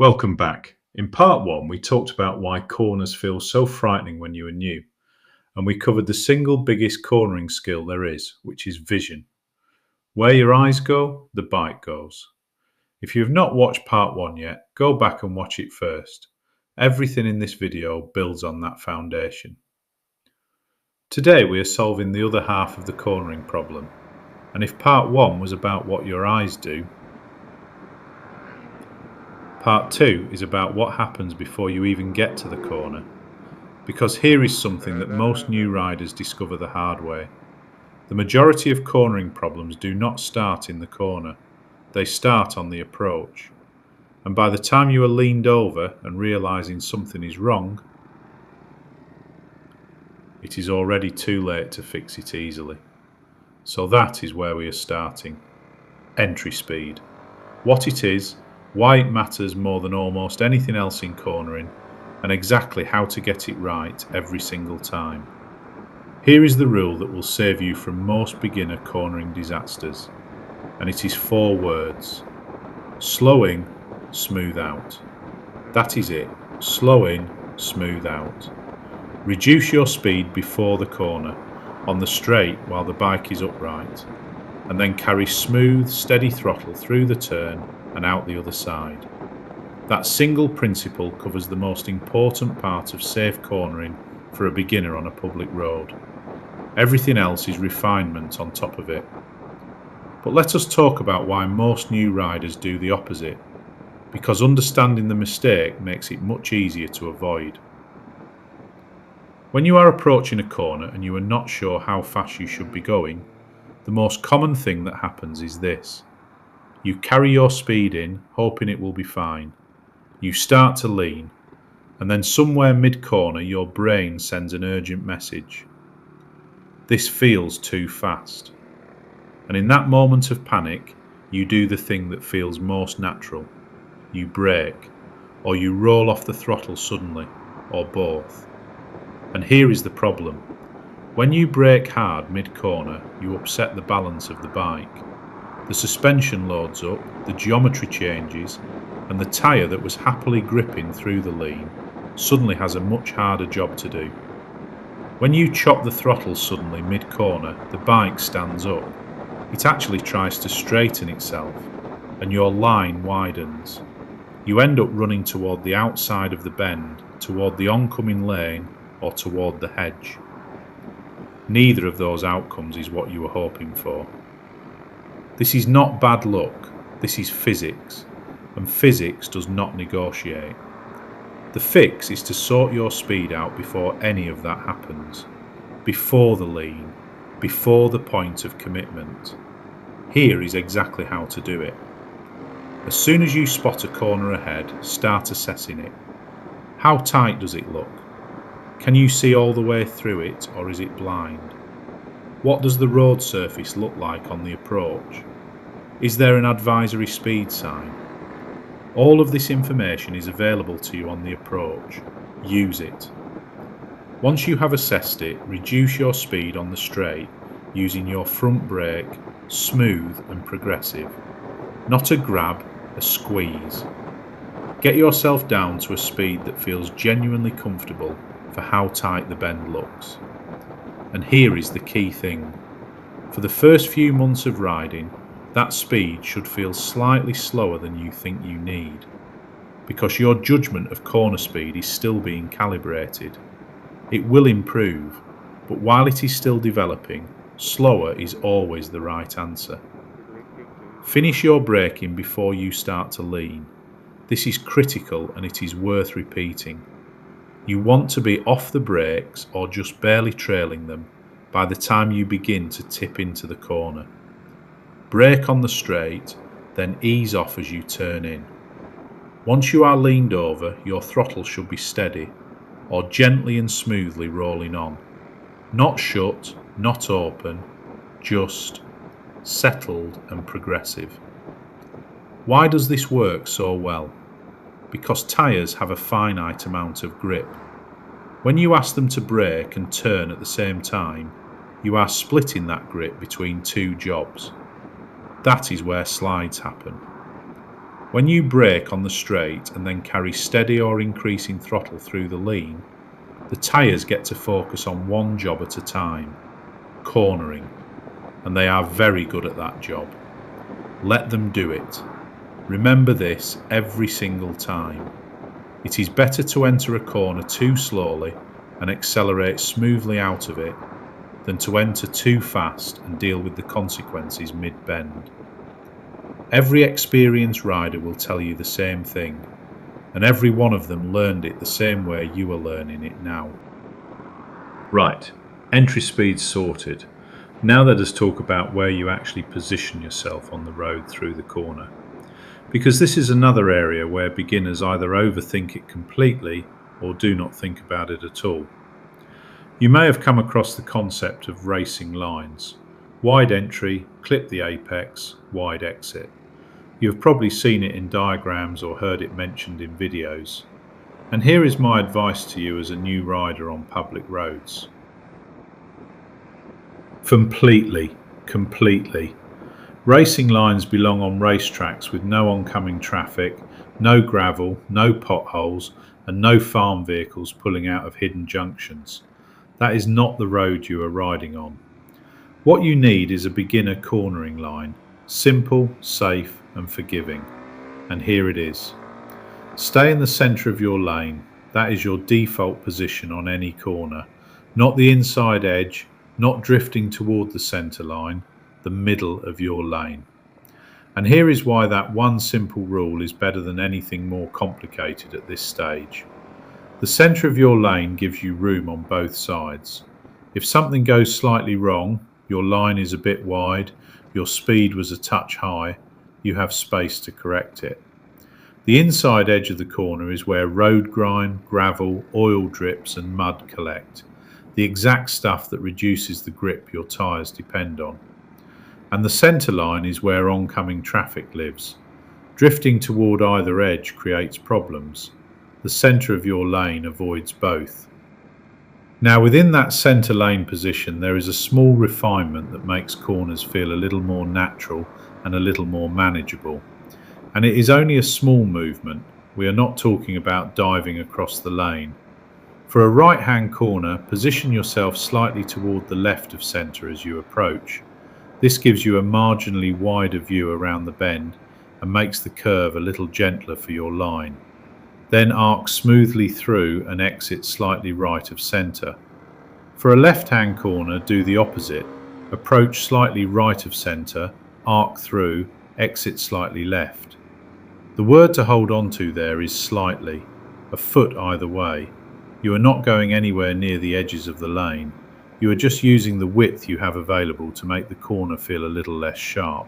Welcome back. In part one, we talked about why corners feel so frightening when you are new, and we covered the single biggest cornering skill there is, which is vision. Where your eyes go, the bike goes. If you have not watched part one yet, go back and watch it first. Everything in this video builds on that foundation. Today we are solving the other half of the cornering problem, and if part one was about what your eyes do, part 2 is about what happens before you even get to the corner, because here is something that most new riders discover the hard way. The majority of cornering problems do not start in the corner, they start on the approach. And by the time you are leaned over and realising something is wrong, it is already too late to fix it easily. So that is where we are starting. Entry speed. What it is, why it matters more than almost anything else in cornering, and exactly how to get it right every single time. Here is the rule that will save you from most beginner cornering disasters, and it is 4 words. Slow in, smooth out. That is it. Slow in, smooth out. Reduce your speed before the corner, on the straight while the bike is upright, and then carry smooth, steady throttle through the turn and out the other side. That single principle covers the most important part of safe cornering for a beginner on a public road. Everything else is refinement on top of it. But let us talk about why most new riders do the opposite, because understanding the mistake makes it much easier to avoid. When you are approaching a corner and you are not sure how fast you should be going, the most common thing that happens is this. You carry your speed in, hoping it will be fine. You start to lean, and then somewhere mid-corner your brain sends an urgent message. This feels too fast. And in that moment of panic, you do the thing that feels most natural. You brake, or you roll off the throttle suddenly, or both. And here is the problem. When you brake hard mid-corner, you upset the balance of the bike. The suspension loads up, the geometry changes, and the tyre that was happily gripping through the lean suddenly has a much harder job to do. When you chop the throttle suddenly mid-corner, the bike stands up. It actually tries to straighten itself, and your line widens. You end up running toward the outside of the bend, toward the oncoming lane, or toward the hedge. Neither of those outcomes is what you were hoping for. This is not bad luck, this is physics, and physics does not negotiate. The fix is to sort your speed out before any of that happens, before the lean, before the point of commitment. Here is exactly how to do it. As soon as you spot a corner ahead, start assessing it. How tight does it look? Can you see all the way through it, or is it blind? What does the road surface look like on the approach? Is there an advisory speed sign? All of this information is available to you on the approach. Use it. Once you have assessed it, reduce your speed on the straight using your front brake, smooth and progressive. Not a grab, a squeeze. Get yourself down to a speed that feels genuinely comfortable for how tight the bend looks. And here is the key thing. For the first few months of riding, that speed should feel slightly slower than you think you need, because your judgment of corner speed is still being calibrated. It will improve, but while it is still developing, slower is always the right answer. Finish your braking before you start to lean. This is critical and it is worth repeating. You want to be off the brakes or just barely trailing them by the time you begin to tip into the corner. Brake on the straight, then ease off as you turn in. Once you are leaned over, your throttle should be steady, or gently and smoothly rolling on. Not shut, not open, just settled and progressive. Why does this work so well? Because tyres have a finite amount of grip. When you ask them to brake and turn at the same time, you are splitting that grip between 2 jobs. That is where slides happen. When you brake on the straight and then carry steady or increasing throttle through the lean, the tyres get to focus on one job at a time, cornering, and they are very good at that job. Let them do it. Remember this every single time. It is better to enter a corner too slowly and accelerate smoothly out of it than to enter too fast and deal with the consequences mid-bend. Every experienced rider will tell you the same thing, and every one of them learned it the same way you are learning it now. Right, entry speed sorted. Now let us talk about where you actually position yourself on the road through the corner. Because this is another area where beginners either overthink it completely or do not think about it at all. You may have come across the concept of racing lines. Wide entry, clip the apex, wide exit. You have probably seen it in diagrams or heard it mentioned in videos. And here is my advice to you as a new rider on public roads. Completely. Racing lines belong on racetracks with no oncoming traffic, no gravel, no potholes, and no farm vehicles pulling out of hidden junctions. That is not the road you are riding on. What you need is a beginner cornering line, simple, safe, and forgiving. And here it is. Stay in the centre of your lane. That is your default position on any corner. Not the inside edge, not drifting toward the centre line, the middle of your lane. And here is why that one simple rule is better than anything more complicated at this stage. The centre of your lane gives you room on both sides. If something goes slightly wrong, your line is a bit wide, your speed was a touch high, you have space to correct it. The inside edge of the corner is where road grime, gravel, oil drips and mud collect, the exact stuff that reduces the grip your tyres depend on. And the centre line is where oncoming traffic lives. Drifting toward either edge creates problems. The centre of your lane avoids both. Now within that centre lane position there is a small refinement that makes corners feel a little more natural and a little more manageable. And it is only a small movement. We are not talking about diving across the lane. For a right-hand corner, position yourself slightly toward the left of centre as you approach. This gives you a marginally wider view around the bend and makes the curve a little gentler for your line. Then arc smoothly through and exit slightly right of centre. For a left-hand corner, do the opposite. Approach slightly right of centre, arc through, exit slightly left. The word to hold on to there is slightly, a foot either way. You are not going anywhere near the edges of the lane. You are just using the width you have available to make the corner feel a little less sharp.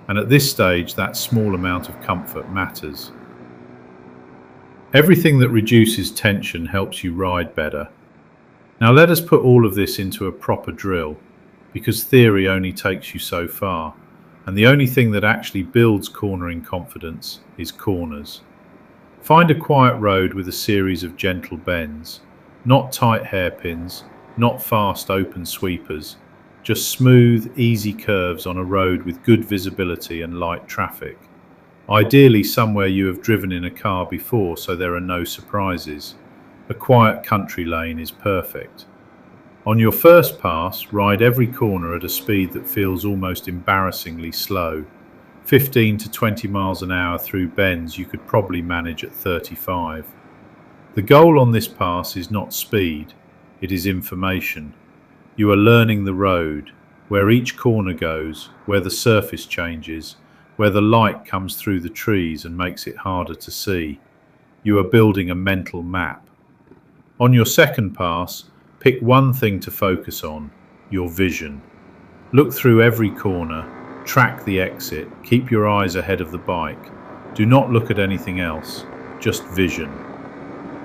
And at this stage, that small amount of comfort matters. Everything that reduces tension helps you ride better. Now let us put all of this into a proper drill, because theory only takes you so far, and the only thing that actually builds cornering confidence is corners. Find a quiet road with a series of gentle bends, not tight hairpins, not fast open sweepers, just smooth, easy curves on a road with good visibility and light traffic. Ideally somewhere you have driven in a car before so there are no surprises. A quiet country lane is perfect. On your first pass, ride every corner at a speed that feels almost embarrassingly slow. 15 to 20 miles an hour through bends you could probably manage at 35. The goal on this pass is not speed, it is information. You are learning the road, where each corner goes, where the surface changes, where the light comes through the trees and makes it harder to see. You are building a mental map. On your second pass, pick one thing to focus on, your vision. Look through every corner, track the exit, keep your eyes ahead of the bike. Do not look at anything else, just vision.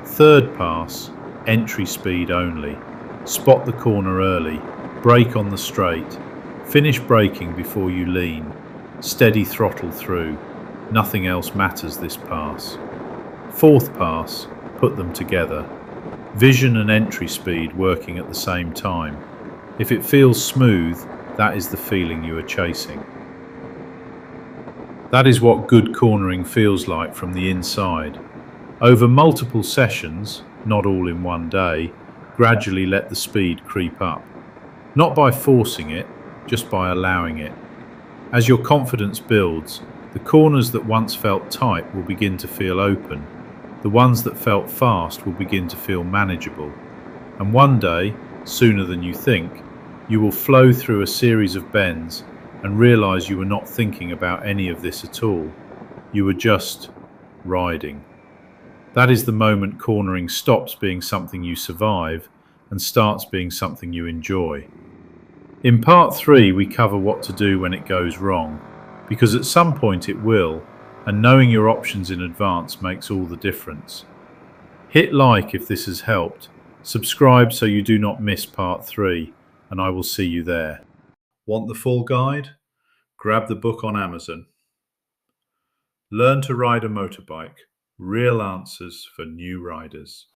Third pass, entry speed only. Spot the corner early, brake on the straight. Finish braking before you lean. Steady throttle through. Nothing else matters this pass. Fourth pass, put them together. Vision and entry speed working at the same time. If it feels smooth, that is the feeling you are chasing. That is what good cornering feels like from the inside. Over multiple sessions, not all in one day, gradually let the speed creep up. Not by forcing it, just by allowing it. As your confidence builds, the corners that once felt tight will begin to feel open. The ones that felt fast will begin to feel manageable. And one day, sooner than you think, you will flow through a series of bends and realize you were not thinking about any of this at all. You were just riding. That is the moment cornering stops being something you survive and starts being something you enjoy. In part 3, we cover what to do when it goes wrong, because at some point it will, and knowing your options in advance makes all the difference. Hit like if this has helped, subscribe so you do not miss part 3, and I will see you there. Want the full guide? Grab the book on Amazon. Learn to ride a motorbike. Real answers for new riders.